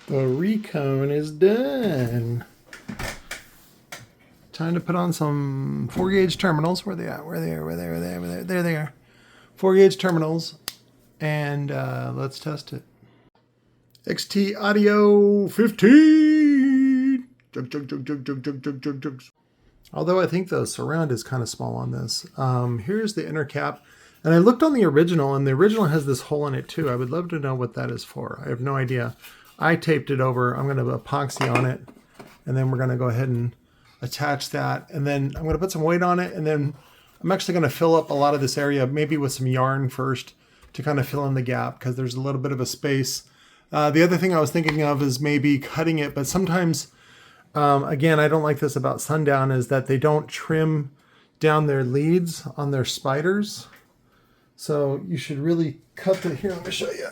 The recone is done. Time to put on some 4-gauge terminals. Where they at? Where they are? There they are. 4-gauge terminals. And let's test it. XT Audio 15. Although I think the surround is kind of small on this. Here's the inner cap. And I looked on the original, and the original has this hole in it too. I would love to know what that is for. I have no idea. I taped it over. I'm going to epoxy on it. And then we're going to go ahead and attach that. And then I'm going to put some weight on it. And then I'm actually going to fill up a lot of this area, maybe with some yarn first to kind of fill in the gap because there's a little bit of a space. The other thing I was thinking of is maybe cutting it. But sometimes, again, I don't like this about Sundown is that they don't trim down their leads on their spiders. So you should really cut the, here, let me show you.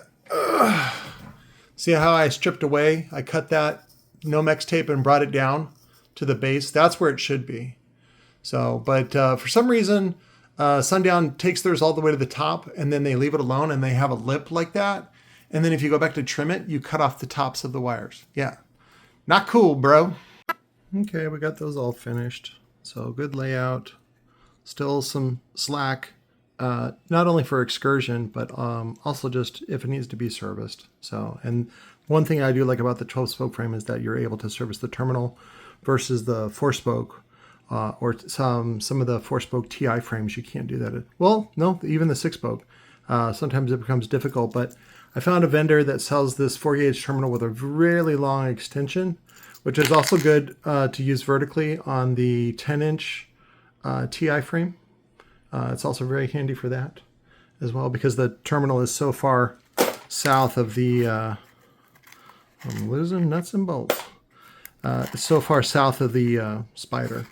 See how I stripped away? I cut that Nomex tape and brought it down to the base. That's where it should be. So, but for some reason, Sundown takes theirs all the way to the top and then they leave it alone and they have a lip like that. And then if you go back to trim it, you cut off the tops of the wires. Yeah, not cool, bro. Okay, we got those all finished. So good layout, still some slack. Not only for excursion, but also just if it needs to be serviced. So, and one thing I do like about the 12-spoke frame is that you're able to service the terminal versus the 4-spoke or some of the 4-spoke TI frames. You can't do that. Well, no, even the 6-spoke. Sometimes it becomes difficult, but I found a vendor that sells this 4-gauge terminal with a really long extension, which is also good to use vertically on the 10-inch TI frame. It's also very handy for that as well because the terminal is so far south of the, I'm losing nuts and bolts. It's so far south of the spider.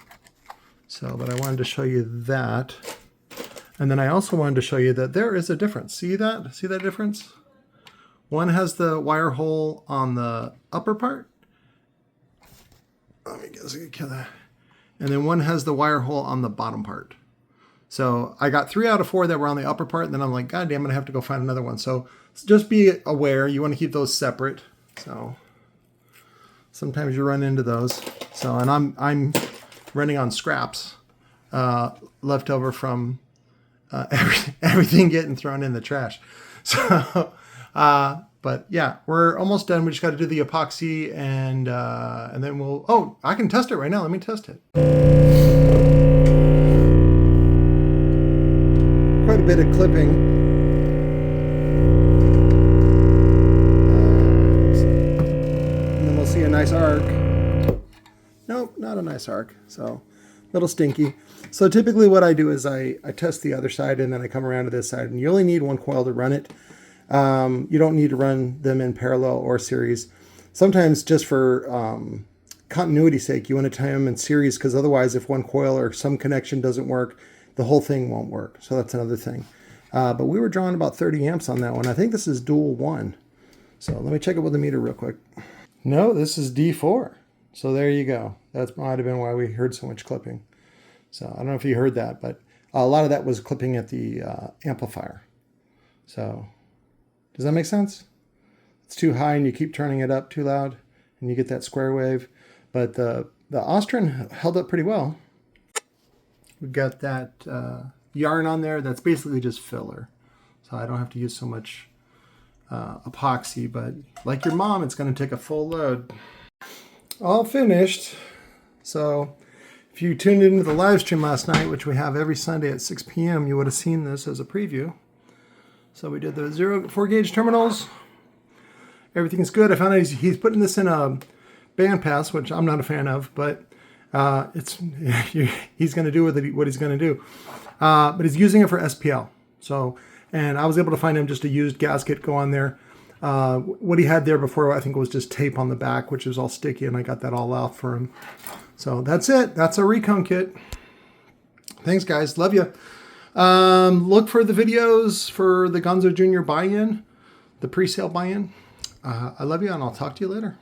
So, but I wanted to show you that. And then I also wanted to show you that there is a difference. See that? See that difference? One has the wire hole on the upper part. Let me guess, kill that. And then one has the wire hole on the bottom part. So I got 3 out of 4 that were on the upper part, and then I'm like, God damn, I'm gonna have to go find another one. So just be aware, you want to keep those separate. So sometimes you run into those. So, and I'm running on scraps left over from everything getting thrown in the trash. So, but yeah, we're almost done. We just got to do the epoxy and then we'll, oh, I can test it right now. Let me test it. Quite a bit of clipping. And then we'll see a nice arc. Nope, not a nice arc. So a little stinky. So typically what I do is I test the other side and then I come around to this side, and you only need one coil to run it. You don't need to run them in parallel or series. Sometimes just for continuity's sake, you want to tie them in series because otherwise if one coil or some connection doesn't work, the whole thing won't work. So that's another thing. But we were drawing about 30 amps on that one. I think this is dual 1. So let me check it with the meter real quick. No, this is D4. So there you go. That might have been why we heard so much clipping. So I don't know if you heard that, but a lot of that was clipping at the amplifier. So does that make sense? It's too high and you keep turning it up too loud and you get that square wave. But the Austrian held up pretty well. We've got that yarn on there that's basically just filler. So I don't have to use so much epoxy, but like your mom, it's going to take a full load. All finished. So if you tuned into the live stream last night, which we have every Sunday at 6 p.m., you would have seen this as a preview. So we did the 4-gauge terminals. Everything's good. I found out he's putting this in a bandpass, which I'm not a fan of, but he's going to do with it what he's going to do. But he's using it for SPL. So, and I was able to find him just a used gasket, go on there. What he had there before, I think, was just tape on the back, which was all sticky, and I got that all out for him. So that's it. That's a recone kit. Thanks, guys. Love you. Look for the videos for the GONZO Jr. buy-in, the pre-sale buy-in. I love you, and I'll talk to you later.